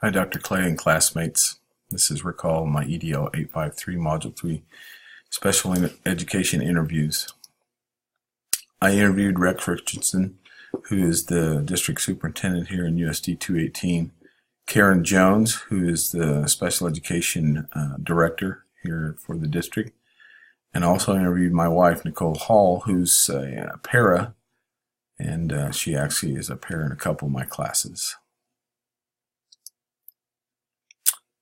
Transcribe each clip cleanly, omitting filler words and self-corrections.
Hi, Dr. Clay and classmates. This is Recall, my EDL 853 Module 3 Special Education Interviews. I interviewed Rex Richardson, who is the District Superintendent here in USD 218, Karen Jones, who is the Special Education Director here for the district, and also interviewed my wife, Nicole Hall, who's a para, and she actually is a para in a couple of my classes.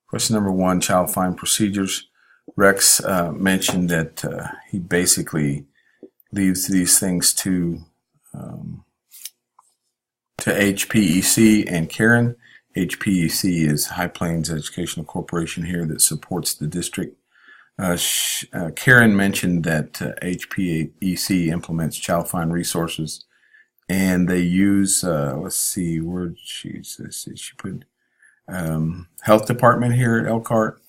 Question number 1, child fine procedures. Rex mentioned that he basically leaves these things to HPEC and Karen. HPEC is High Plains Educational Corporation here that supports the district. Karen mentioned that HPEC implements child fine resources, and they use, let's see, where she put health department here at Elkhart,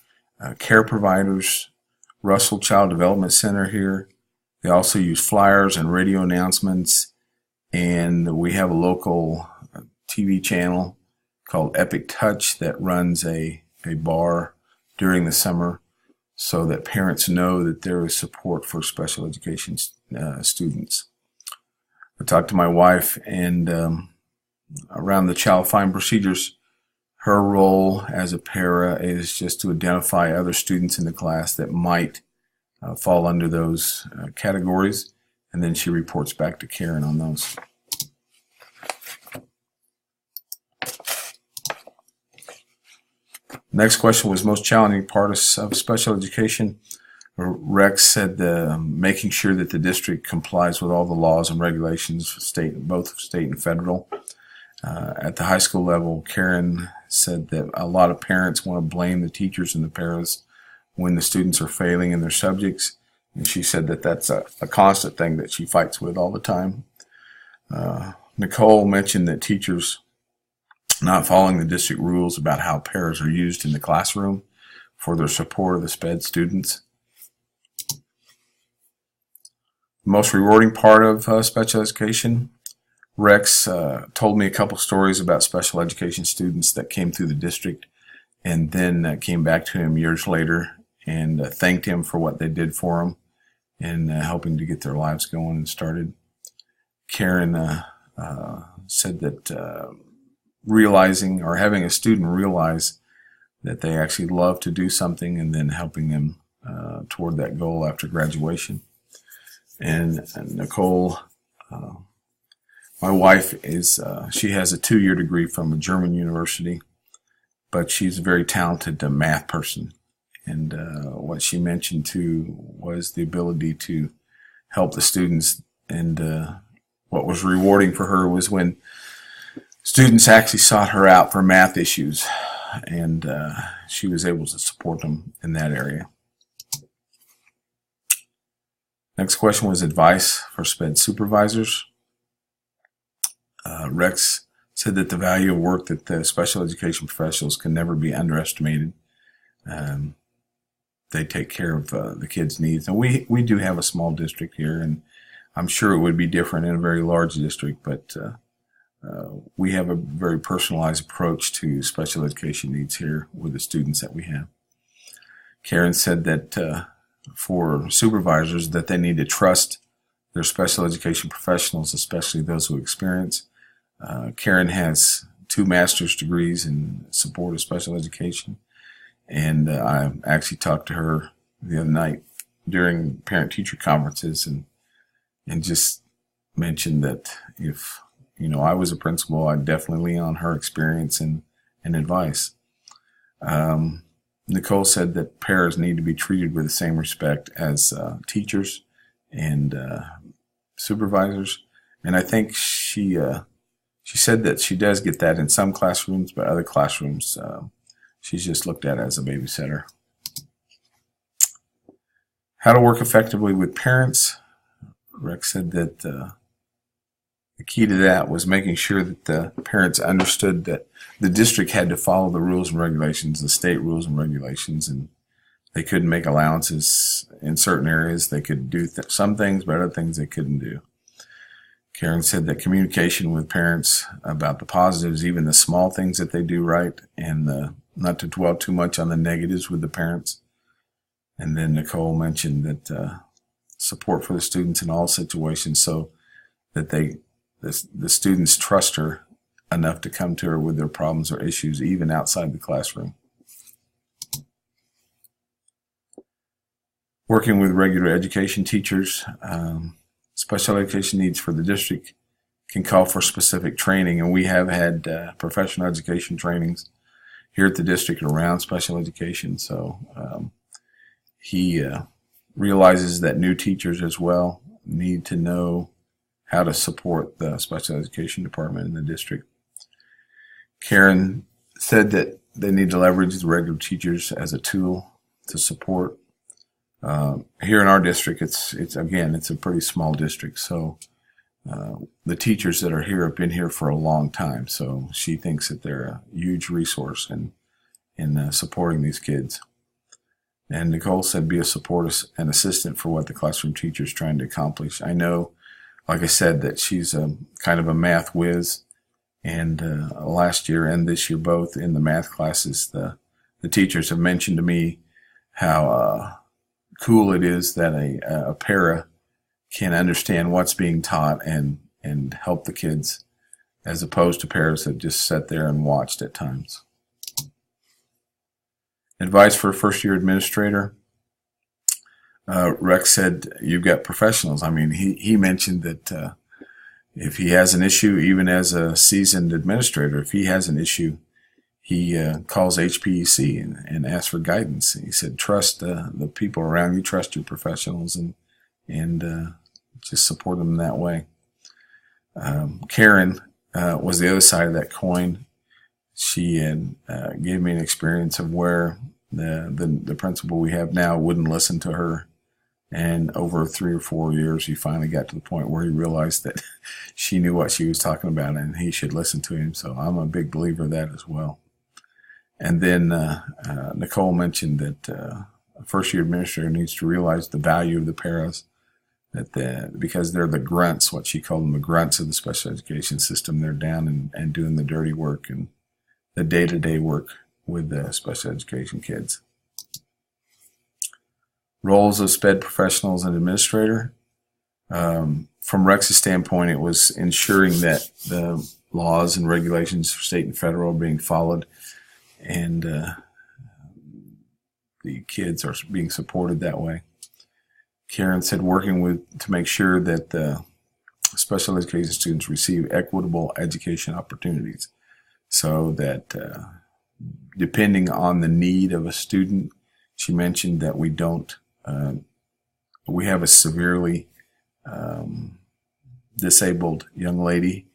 care providers, Russell Child Development Center here. They also use flyers and radio announcements, and we have a local TV channel called Epic Touch that runs a bar during the summer so that parents know that there is support for special education students. I talked to my wife, and around the child fine procedures, her role as a para is just to identify other students in the class that might fall under those categories, and then she reports back to Karen on those. Next question was most challenging part of special education. Rex said making sure that the district complies with all the laws and regulations, both state and federal. At the high school level, Karen said that a lot of parents want to blame the teachers and the paras when the students are failing in their subjects, and she said that that's a constant thing that she fights with all the time. Nicole mentioned that teachers not following the district rules about how paras are used in the classroom for their support of the SPED students. The most rewarding part of special education, Rex told me a couple stories about special education students that came through the district and then came back to him years later and thanked him for what they did for him and helping to get their lives going and started. Karen said that realizing or having a student realize that they actually love to do something and then helping them toward that goal after graduation. And Nicole, my wife she has a 2-year degree from a German university, but she's a very talented math person. And what she mentioned too was the ability to help the students. And what was rewarding for her was when students actually sought her out for math issues, and she was able to support them in that area. Next question was advice for SPED supervisors. Rex said that the value of work that the special education professionals can never be underestimated. They take care of the kids' needs. And we do have a small district here, and I'm sure it would be different in a very large district, but we have a very personalized approach to special education needs here with the students that we have. Karen said that for supervisors that they need to trust their special education professionals, especially those who experience. Karen has 2 master's degrees in support of special education, and I actually talked to her the other night during parent-teacher conferences and just mentioned that if I was a principal, I'd definitely lean on her experience and advice. Nicole said that paras need to be treated with the same respect as teachers and supervisors, and I think she said that she does get that in some classrooms, but other classrooms she's just looked at as a babysitter. How to work effectively with parents. Rex said that the key to that was making sure that the parents understood that the district had to follow the rules and regulations, the state rules and regulations, and they couldn't make allowances in certain areas. They could do some things, but other things they couldn't do. Karen said that communication with parents about the positives, even the small things that they do right, and not to dwell too much on the negatives with the parents. And then Nicole mentioned that support for the students in all situations, so that the students trust her enough to come to her with their problems or issues, even outside the classroom. Working with regular education teachers, special education needs for the district can call for specific training, and we have had professional education trainings here at the district around special education. So he realizes that new teachers as well need to know how to support the special education department in the district. Karen said that they need to leverage the regular teachers as a tool to support. Here in our district, it's a pretty small district, so the teachers that are here have been here for a long time. So she thinks that they're a huge resource in supporting these kids. And Nicole said, be a support and assistant for what the classroom teacher is trying to accomplish. I know, like I said, that she's kind of a math whiz, and last year and this year both in the math classes, the teachers have mentioned to me how cool it is that a para can understand what's being taught and help the kids, as opposed to paras that just sat there and watched at times. Advice for a first-year administrator. Rex said, you've got professionals. I mean, he mentioned that if he has an issue, even as a seasoned administrator, if he has an issue, he calls HPEC and asks for guidance. He said, trust the people around you, trust your professionals, and just support them in that way. Karen was the other side of that coin. She gave me an experience of where the principal we have now wouldn't listen to her. And over 3 or 4 years, he finally got to the point where he realized that she knew what she was talking about and he should listen to him. So I'm a big believer of that as well. And then Nicole mentioned that a first-year administrator needs to realize the value of the paras, because they're the grunts, what she called them, the grunts of the special education system. They're down and doing the dirty work and the day-to-day work with the special education kids. Roles of SPED professionals and administrator. From Rex's standpoint, it was ensuring that the laws and regulations for state and federal are being followed, and the kids are being supported that way. Karen said working to make sure that the special education students receive equitable education opportunities, so that depending on the need of a student, she mentioned that we have a severely disabled young lady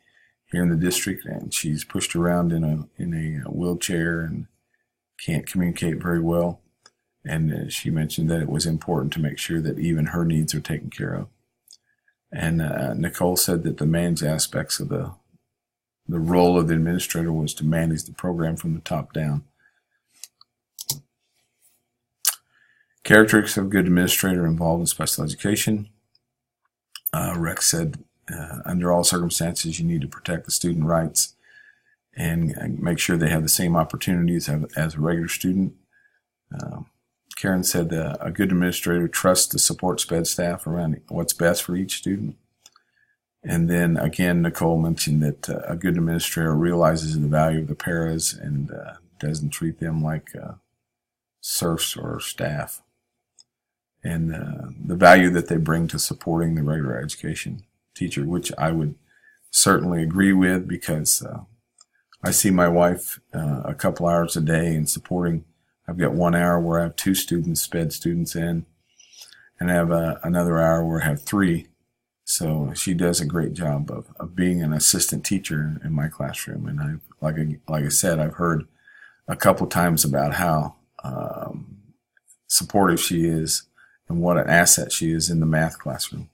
here in the district, and she's pushed around in a wheelchair and can't communicate very well. And she mentioned that it was important to make sure that even her needs are taken care of. And Nicole said that the managed aspects of the role of the administrator was to manage the program from the top down. Characteristics of a good administrator involved in special education. Rex said, under all circumstances, you need to protect the student rights and make sure they have the same opportunities as a regular student. Karen said a good administrator trusts the support SPED staff around what's best for each student. And then again, Nicole mentioned that a good administrator realizes the value of the paras and doesn't treat them like serfs or staff, and the value that they bring to supporting the regular education teacher, which I would certainly agree with, because I see my wife a couple hours a day and supporting. I've got 1 hour where I have 2 students, SPED students in, and I have another hour where I have 3. So she does a great job of being an assistant teacher in my classroom. And like I said, I've heard a couple times about how supportive she is and what an asset she is in the math classroom.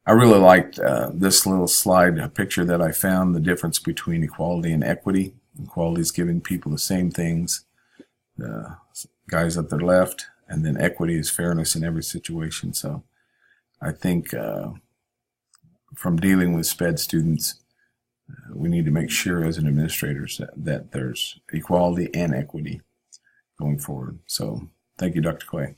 I really liked this little slide, a picture that I found, the difference between equality and equity. Equality is giving people the same things, the guys at their left, and then equity is fairness in every situation. So I think from dealing with SPED students, we need to make sure as an administrators that there's equality and equity going forward. So thank you, Dr. Clay.